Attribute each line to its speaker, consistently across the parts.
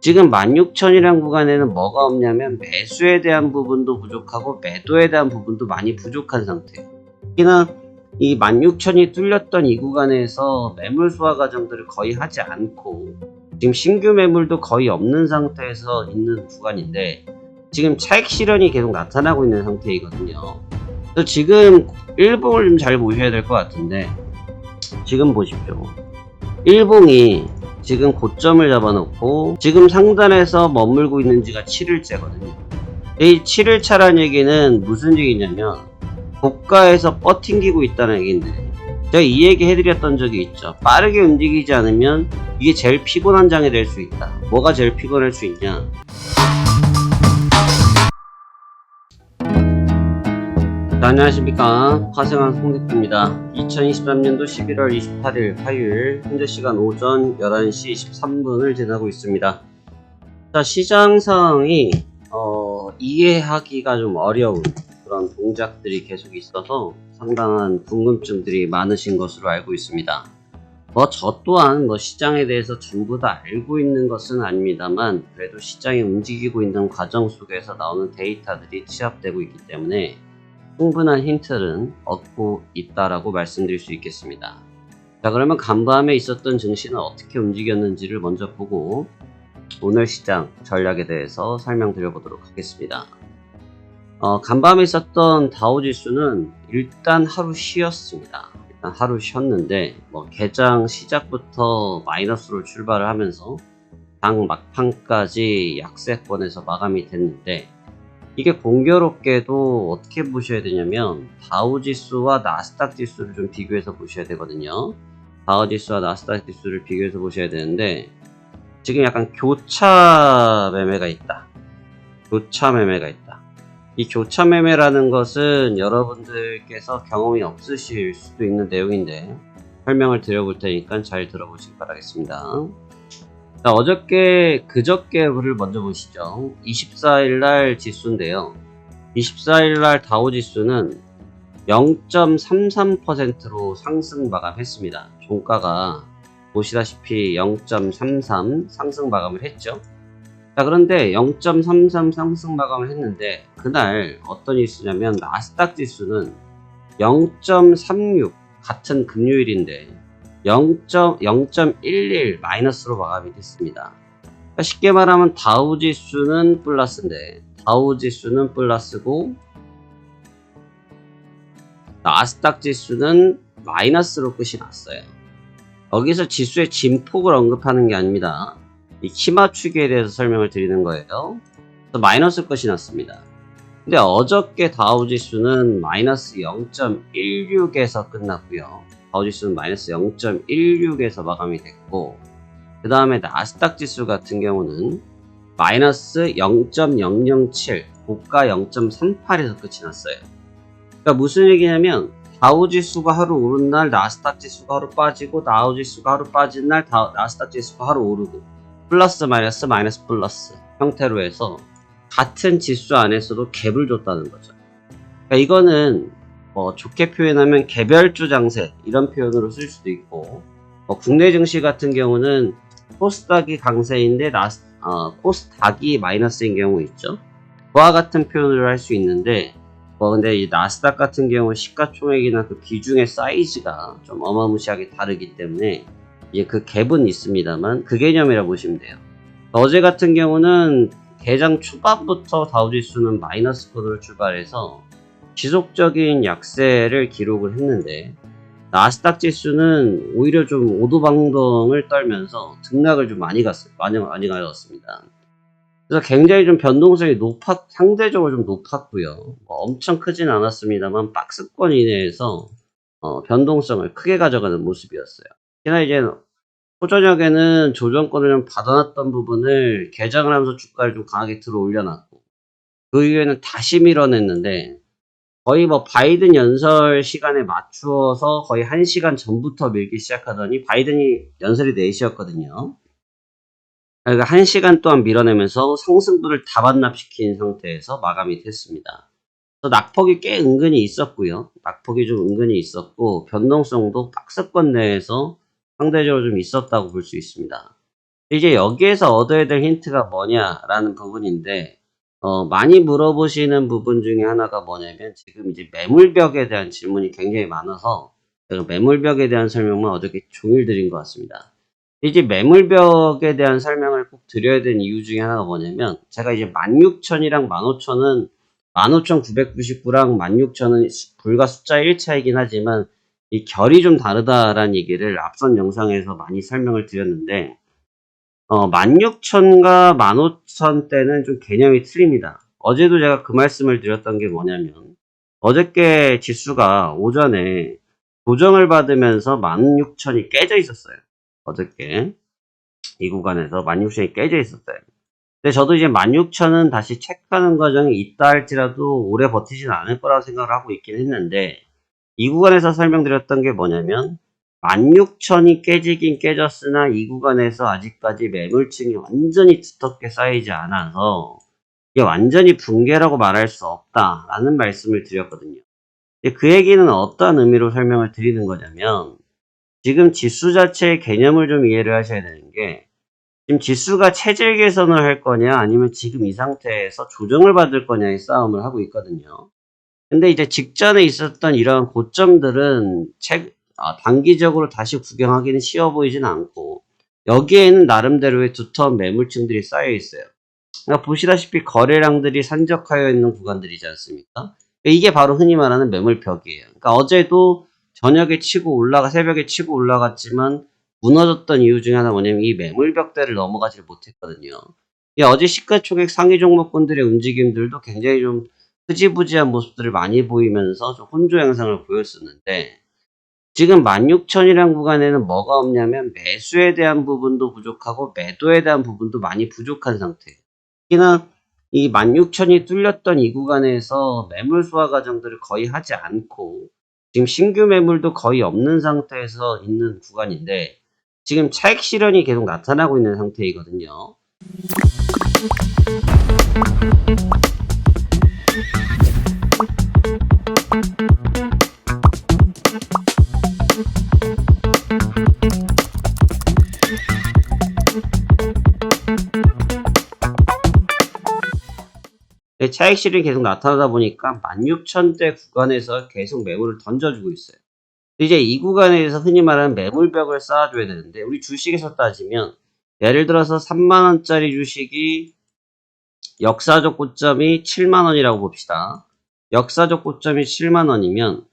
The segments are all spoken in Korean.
Speaker 1: 지금 16,000이라는 구간에는 뭐가 없냐면 매수에 대한 부분도 부족하고 매도에 대한 부분도 많이 부족한 상태예요. 특히나 이 16,000이 뚫렸던 이 구간에서 매물 소화 과정들을 거의 하지 않고 지금 신규 매물도 거의 없는 상태에서 있는 구간인데 지금 차익 실현이 계속 나타나고 있는 상태이거든요. 그래서 지금 일봉을 좀 잘 보셔야 될 것 같은데, 지금 보십시오. 일봉이 지금 고점을 잡아놓고 지금 상단에서 머물고 있는 지가 7일째거든요. 이 7일차라는 얘기는 무슨 얘기냐면 고가에서 버팅기고 있다는 얘기인데, 제가 이 얘기 해드렸던 적이 있죠. 빠르게 움직이지 않으면 이게 제일 피곤한 장이 될 수 있다. 뭐가 제일 피곤할 수 있냐? 안녕하십니까, 화생한 송대표입니다. 2023년도 11월 28일 화요일 현재 시간 오전 11시 23분을 지나고 있습니다. 자, 시장 상황이 이해하기가 좀 어려운 그런 동작들이 계속 있어서 상당한 궁금증들이 많으신 것으로 알고 있습니다. 저 또한 시장에 대해서 전부 다 알고 있는 것은 아닙니다만, 그래도 시장이 움직이고 있는 과정 속에서 나오는 데이터들이 취합되고 있기 때문에 충분한 힌트는 얻고 있다라고 말씀드릴 수 있겠습니다. 자, 그러면 간밤에 있었던 증시는 어떻게 움직였는지를 먼저 보고 오늘 시장 전략에 대해서 설명드려 보도록 하겠습니다. 간밤에 있었던 다우지수는 일단 하루 쉬었습니다. 일단 하루 쉬었는데 개장 시작부터 마이너스로 출발을 하면서 장 막판까지 약세권에서 마감이 됐는데, 이게 공교롭게도 어떻게 보셔야 되냐면 다우지수와 나스닥 지수를 좀 비교해서 보셔야 되거든요. 다우지수와 나스닥 지수를 비교해서 보셔야 되는데, 지금 약간 교차 매매가 있다. 교차 매매가 있다. 이 교차 매매라는 것은 여러분들께서 경험이 없으실 수도 있는 내용인데 설명을 드려볼 테니까 잘 들어보시기 바라겠습니다. 자, 그저께를 먼저 보시죠. 24일날 지수인데요. 24일날 다우지수는 0.33%로 상승 마감했습니다. 종가가 보시다시피 0.33 상승 마감을 했죠. 자, 그런데 0.33 상승 마감을 했는데 그날 어떤 일이 있었냐면 나스닥 지수는 0.36, 같은 금요일인데 0.11 마이너스로 마감이 됐습니다. 그러니까 쉽게 말하면 다우지수는 플러스인데 다우지수는 플러스고 나스닥 지수는 마이너스로 끝이 났어요. 여기서 지수의 진폭을 언급하는 게 아닙니다. 이 키맞추기에 대해서 설명을 드리는 거예요. 그래서 마이너스 끝이 났습니다. 근데 어저께 다우지수는 마이너스 0.16에서 끝났고요. 다우지수는 마이너스 0.16에서 마감이 됐고, 그 다음에 나스닥 지수 같은 경우는 마이너스 0.007, 고가 0.38에서 끝이 났어요. 그러니까 무슨 얘기냐면 다우지수가 하루 오른 날 나스닥 지수가 하루 빠지고, 다우지수가 하루 빠진 날 나스닥 지수가 하루 오르고, 플러스 마이너스 마이너스 플러스 형태로 해서 같은 지수 안에서도 갭을 줬다는 거죠. 그러니까 이거는 좋게 표현하면 개별주 장세 이런 표현으로 쓸 수도 있고, 국내 증시 같은 경우는 코스닥이 강세인데 코스닥이 마이너스인 경우 있죠. 그와 같은 표현을 할 수 있는데, 근데 이 나스닥 같은 경우 시가총액이나 그 비중의 사이즈가 좀 어마무시하게 다르기 때문에 그 갭은 있습니다만 그 개념이라 보시면 돼요. 어제 같은 경우는 개장 초반부터 다우지수는 마이너스권으로 출발해서 지속적인 약세를 기록을 했는데, 나스닥 지수는 오히려 좀 오도방정을 떨면서 등락을 좀 많이 가졌습니다. 그래서 굉장히 좀 변동성이 상대적으로 좀 높았고요. 엄청 크진 않았습니다만 박스권 이내에서 변동성을 크게 가져가는 모습이었어요. 특히나 이제 초저녁에는 조정권을 좀 받아놨던 부분을 개장을 하면서 주가를 좀 강하게 들어 올려놨고, 그 이후에는 다시 밀어냈는데 거의 바이든 연설 시간에 맞추어서 거의 1시간 전부터 밀기 시작하더니, 바이든이 연설이 4시였거든요. 그러니까 1시간 동안 밀어내면서 상승분을 다 반납시킨 상태에서 마감이 됐습니다. 그래서 낙폭이 꽤 은근히 있었고요. 낙폭이 좀 은근히 있었고 변동성도 박스권 내에서 상대적으로 좀 있었다고 볼 수 있습니다. 이제 여기에서 얻어야 될 힌트가 뭐냐라는 부분인데, 많이 물어보시는 부분 중에 하나가 뭐냐면, 지금 이제 매물벽에 대한 질문이 굉장히 많아서, 제가 매물벽에 대한 설명만 어저께 종일 드린 것 같습니다. 이제 매물벽에 대한 설명을 꼭 드려야 되는 이유 중에 하나가 뭐냐면, 제가 이제 16,000이랑 15,000은 15,999랑 16,000은 불과 숫자 1차이긴 하지만 이 결이 좀 다르다라는 얘기를 앞선 영상에서 많이 설명을 드렸는데, 16,000과 15,000 때는 좀 개념이 틀립니다. 어제도 제가 그 말씀을 드렸던 게 뭐냐면, 어저께 지수가 오전에 조정을 받으면서 16,000이 깨져 있었어요. 어저께 이 구간에서 16,000이 깨져 있었어요. 근데 저도 이제 16,000은 다시 체크하는 과정이 있다 할지라도 오래 버티진 않을 거라고 생각을 하고 있긴 했는데, 이 구간에서 설명드렸던 게 뭐냐면, 16,000이 깨지긴 깨졌으나 이 구간에서 아직까지 매물층이 완전히 두텁게 쌓이지 않아서 이게 완전히 붕괴라고 말할 수 없다라는 말씀을 드렸거든요. 그 얘기는 어떤 의미로 설명을 드리는 거냐면, 지금 지수 자체의 개념을 좀 이해를 하셔야 되는 게, 지금 지수가 체질 개선을 할 거냐 아니면 지금 이 상태에서 조정을 받을 거냐의 싸움을 하고 있거든요. 근데 이제 직전에 있었던 이러한 고점들은 단기적으로 다시 구경하기는 쉬워 보이진 않고, 여기에는 나름대로의 두터운 매물층들이 쌓여 있어요. 그러니까 보시다시피 거래량들이 산적하여 있는 구간들이지 않습니까? 이게 바로 흔히 말하는 매물벽이에요. 그러니까 어제도 저녁에 치고 새벽에 치고 올라갔지만 무너졌던 이유 중에 하나 뭐냐면 이 매물벽대를 넘어가지를 못했거든요. 어제 시가총액 상위 종목군들의 움직임들도 굉장히 좀 흐지부지한 모습들을 많이 보이면서 좀 혼조 양상을 보였었는데, 지금 16,000이라는 구간에는 뭐가 없냐면 매수에 대한 부분도 부족하고 매도에 대한 부분도 많이 부족한 상태예요. 특히나 이 16,000이 뚫렸던 이 구간에서 매물 소화 과정들을 거의 하지 않고 지금 신규 매물도 거의 없는 상태에서 있는 구간인데, 지금 차익 실현이 계속 나타나고 있는 상태이거든요. 차익 실현이 계속 나타나다 보니까 16,000대 구간에서 계속 매물을 던져주고 있어요. 이제 이 구간에서 흔히 말하는 매물벽을 쌓아줘야 되는데, 우리 주식에서 따지면 예를 들어서 3만원짜리 주식이 역사적 고점이 7만원이라고 봅시다. 역사적 고점이 7만원이면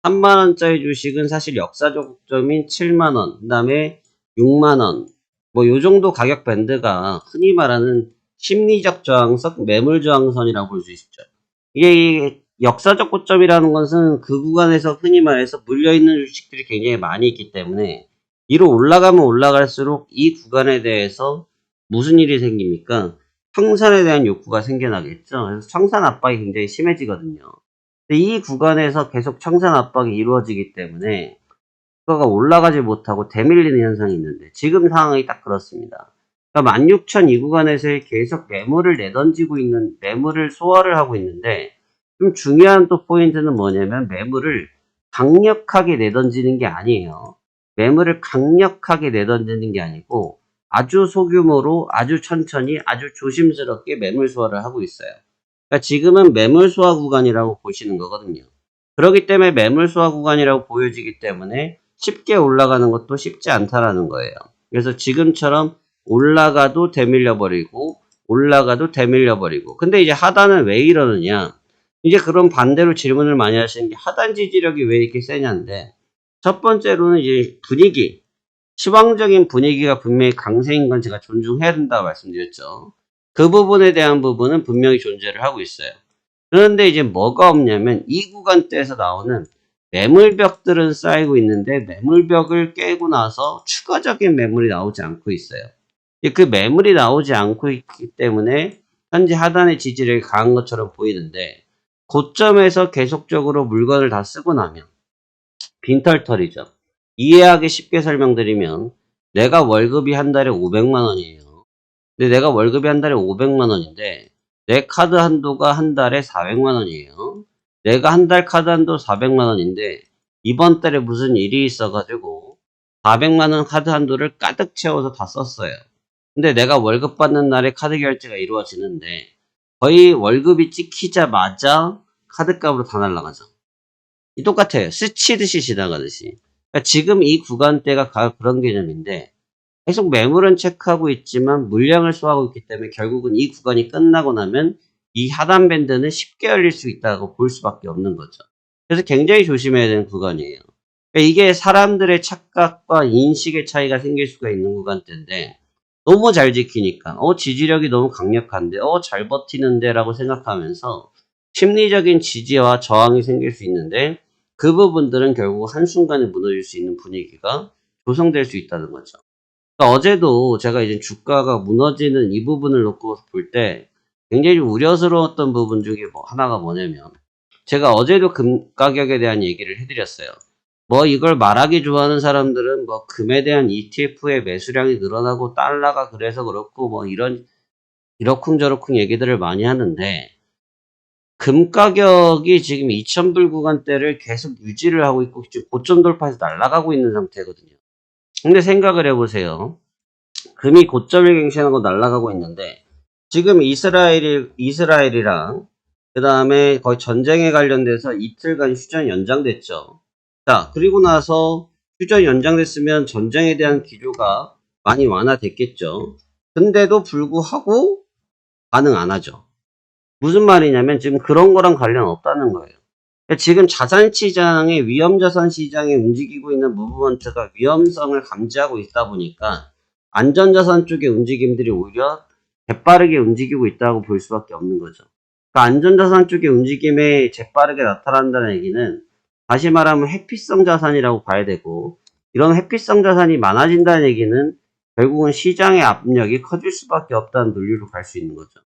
Speaker 1: 3만원짜리 주식은 사실 역사적 고점인 7만원, 그 다음에 6만원, 뭐 요 정도 가격 밴드가 흔히 말하는 심리적 저항선, 매물 저항선이라고 볼 수 있죠. 이게 역사적 고점이라는 것은 그 구간에서 흔히 말해서 물려있는 주식들이 굉장히 많이 있기 때문에 위로 올라가면 올라갈수록 이 구간에 대해서 무슨 일이 생깁니까? 청산에 대한 욕구가 생겨나겠죠. 그래서 청산 압박이 굉장히 심해지거든요. 근데 이 구간에서 계속 청산 압박이 이루어지기 때문에 주가가 올라가지 못하고 대밀리는 현상이 있는데, 지금 상황이 딱 그렇습니다. 그러니까 16,000 이 구간에서 계속 매물을 내던지고 있는, 매물을 소화를 하고 있는데, 좀 중요한 또 포인트는 뭐냐면 매물을 강력하게 내던지는 게 아니에요. 매물을 강력하게 내던지는 게 아니고 아주 소규모로 아주 천천히 아주 조심스럽게 매물 소화를 하고 있어요. 그러니까 지금은 매물 소화 구간이라고 보시는 거거든요. 그렇기 때문에 매물 소화 구간이라고 보여지기 때문에 쉽게 올라가는 것도 쉽지 않다라는 거예요. 그래서 지금처럼 올라가도 되밀려 버리고 올라가도 되밀려 버리고, 근데 이제 하단은 왜 이러느냐, 이제 그런 반대로 질문을 많이 하시는 게 하단 지지력이 왜 이렇게 세냐인데, 첫 번째로는 이제 분위기, 시황적인 분위기가 분명히 강세인 건 제가 존중해야 된다고 말씀드렸죠. 그 부분에 대한 부분은 분명히 존재를 하고 있어요. 그런데 이제 뭐가 없냐면 이 구간대에서 나오는 매물벽들은 쌓이고 있는데 매물벽을 깨고 나서 추가적인 매물이 나오지 않고 있어요. 그 매물이 나오지 않고 있기 때문에 현재 하단의 지지력이 강한 것처럼 보이는데, 고점에서 계속적으로 물건을 다 쓰고 나면 빈털털이죠. 이해하기 쉽게 설명드리면, 내가 월급이 한 달에 500만 원이에요. 근데 내가 월급이 한 달에 500만 원인데 내 카드 한도가 한 달에 400만 원이에요. 내가 한 달 카드 한도 400만 원인데 이번 달에 무슨 일이 있어가지고 400만 원 카드 한도를 가득 채워서 다 썼어요. 근데 내가 월급 받는 날에 카드 결제가 이루어지는데 거의 월급이 찍히자마자 카드값으로 다 날라가죠. 이 똑같아요. 스치듯이 지나가듯이. 그러니까 지금 이 구간대가 그런 개념인데 계속 매물은 체크하고 있지만 물량을 소화하고 있기 때문에 결국은 이 구간이 끝나고 나면 이 하단 밴드는 쉽게 열릴 수 있다고 볼 수밖에 없는 거죠. 그래서 굉장히 조심해야 되는 구간이에요. 그러니까 이게 사람들의 착각과 인식의 차이가 생길 수가 있는 구간대인데 너무 잘 지키니까 지지력이 너무 강력한데 잘 버티는데 라고 생각하면서 심리적인 지지와 저항이 생길 수 있는데 그 부분들은 결국 한순간에 무너질 수 있는 분위기가 조성될 수 있다는 거죠. 그러니까 어제도 제가 이제 주가가 무너지는 이 부분을 놓고 볼 때 굉장히 우려스러웠던 부분 중에 하나가 뭐냐면 제가 어제도 금 가격에 대한 얘기를 해드렸어요. 이걸 말하기 좋아하는 사람들은 금에 대한 ETF의 매수량이 늘어나고 달러가 그래서 그렇고 이러쿵저러쿵 얘기들을 많이 하는데 금 가격이 지금 2000불 구간대를 계속 유지를 하고 있고 지금 고점 돌파해서 날아가고 있는 상태거든요. 근데 생각을 해보세요. 금이 고점을 갱신하고 날아가고 있는데 지금 이스라엘이랑 그 다음에 거의 전쟁에 관련돼서 이틀간 휴전이 연장됐죠. 자, 그리고 나서 휴전이 연장됐으면 전쟁에 대한 기조가 많이 완화됐겠죠. 근데도 불구하고 반응 안 하죠. 무슨 말이냐면 지금 그런 거랑 관련 없다는 거예요. 지금 자산시장의 위험자산 시장에 움직이고 있는 무브먼트가 위험성을 감지하고 있다 보니까 안전자산 쪽의 움직임들이 오히려 재빠르게 움직이고 있다고 볼 수밖에 없는 거죠. 그러니까 안전자산 쪽의 움직임에 재빠르게 나타난다는 얘기는 다시 말하면 회피성 자산이라고 봐야 되고 이런 회피성 자산이 많아진다는 얘기는 결국은 시장의 압력이 커질 수밖에 없다는 논리로 갈 수 있는 거죠.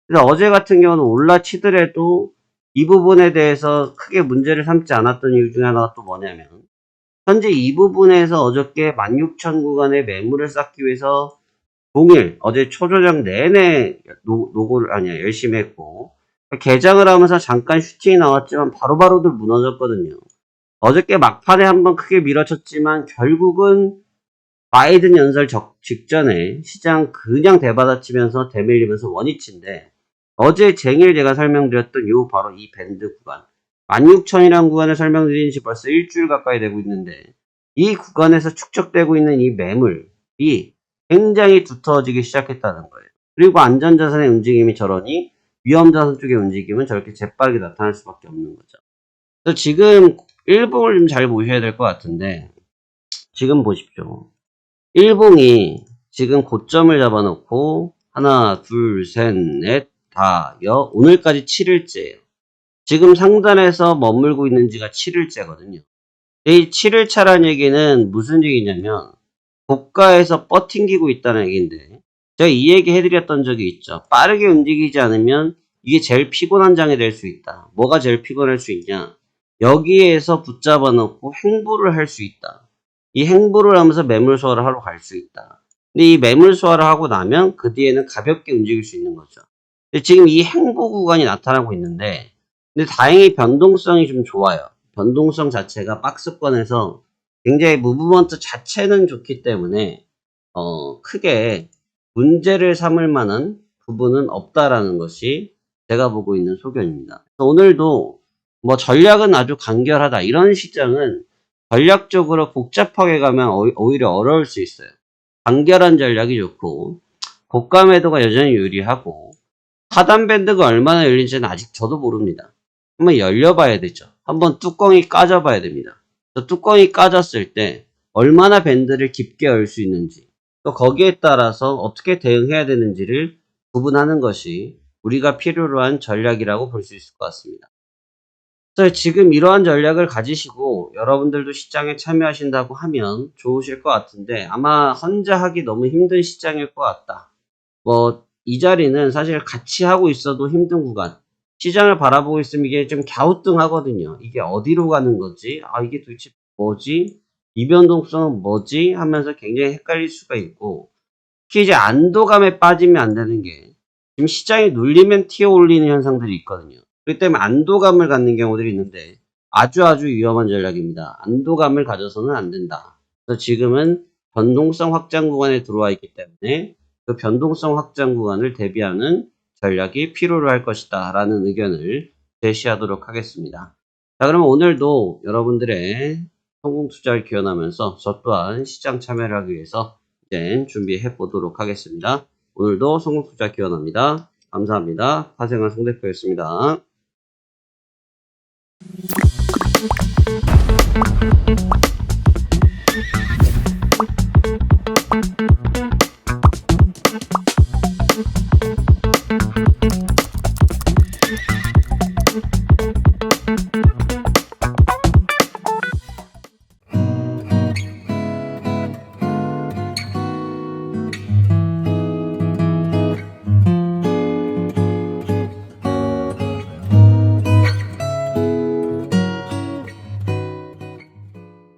Speaker 1: 그래서 어제 같은 경우는 올라치더라도 이 부분에 대해서 크게 문제를 삼지 않았던 이유 중에 하나가 또 뭐냐면 현재 이 부분에서 어저께 16,000 구간에 매물을 쌓기 위해서 동일 어제 초저녁 내내 노고를 열심히 했고 개장을 하면서 잠깐 슈팅이 나왔지만 바로바로들 무너졌거든요. 어저께 막판에 한번 크게 밀어쳤지만 결국은 바이든 연설 직전에 시장 그냥 대받아치면서 대밀리면서 원위치인데 어제 쟁일 제가 설명드렸던 바로 이 밴드 구간 16,000이라는 구간을 설명드린 지 벌써 일주일 가까이 되고 있는데 이 구간에서 축적되고 있는 이 매물이 굉장히 두터워지기 시작했다는 거예요. 그리고 안전자산의 움직임이 저러니 위험자산 쪽의 움직임은 저렇게 재빠르게 나타날 수밖에 없는 거죠. 그래서 지금 일봉을 좀 잘 보셔야 될 것 같은데 지금 보십시오. 일봉이 지금 고점을 잡아놓고 하나, 둘, 셋, 넷, 다, 오늘까지 7일째예요. 지금 상단에서 머물고 있는 지가 7일째거든요. 이 7일차라는 얘기는 무슨 얘기냐면 고가에서 버팅기고 있다는 얘기인데 제가 이 얘기 해드렸던 적이 있죠. 빠르게 움직이지 않으면 이게 제일 피곤한 장이 될 수 있다. 뭐가 제일 피곤할 수 있냐? 여기에서 붙잡아 놓고 행보를 할 수 있다. 이 행보를 하면서 매물 소화를 하러 갈 수 있다. 근데 이 매물 소화를 하고 나면 그 뒤에는 가볍게 움직일 수 있는 거죠. 근데 지금 이 행보 구간이 나타나고 있는데 근데 다행히 변동성이 좀 좋아요. 변동성 자체가 박스권에서 굉장히 무브먼트 자체는 좋기 때문에 크게 문제를 삼을 만한 부분은 없다라는 것이 제가 보고 있는 소견입니다. 오늘도 전략은 아주 간결하다. 이런 시장은 전략적으로 복잡하게 가면 오히려 어려울 수 있어요. 간결한 전략이 좋고 고가 매도가 여전히 유리하고 하단 밴드가 얼마나 열린지는 아직 저도 모릅니다. 한번 열려봐야 되죠. 한번 뚜껑이 까져봐야 됩니다. 뚜껑이 까졌을 때 얼마나 밴드를 깊게 열 수 있는지 또 거기에 따라서 어떻게 대응해야 되는지를 구분하는 것이 우리가 필요로 한 전략이라고 볼 수 있을 것 같습니다. 그래서 지금 이러한 전략을 가지시고 여러분들도 시장에 참여하신다고 하면 좋으실 것 같은데 아마 혼자 하기 너무 힘든 시장일 것 같다. 이 자리는 사실 같이 하고 있어도 힘든 구간. 시장을 바라보고 있으면 이게 좀 갸우뚱하거든요. 이게 어디로 가는 거지? 이게 도대체 뭐지? 이 변동성은 뭐지? 하면서 굉장히 헷갈릴 수가 있고 특히 이제 안도감에 빠지면 안 되는 게 지금 시장이 눌리면 튀어 올리는 현상들이 있거든요. 그렇기 때문에 안도감을 갖는 경우들이 있는데 아주 위험한 전략입니다. 안도감을 가져서는 안 된다. 그래서 지금은 변동성 확장 구간에 들어와 있기 때문에 그 변동성 확장 구간을 대비하는 전략이 필요로 할 것이다 라는 의견을 제시하도록 하겠습니다. 자, 그러면 오늘도 여러분들의 성공 투자를 기원하면서 저 또한 시장 참여를 하기 위해서 이제 준비해 보도록 하겠습니다. 오늘도 성공 투자 기원합니다. 감사합니다. 파생한 송대표였습니다.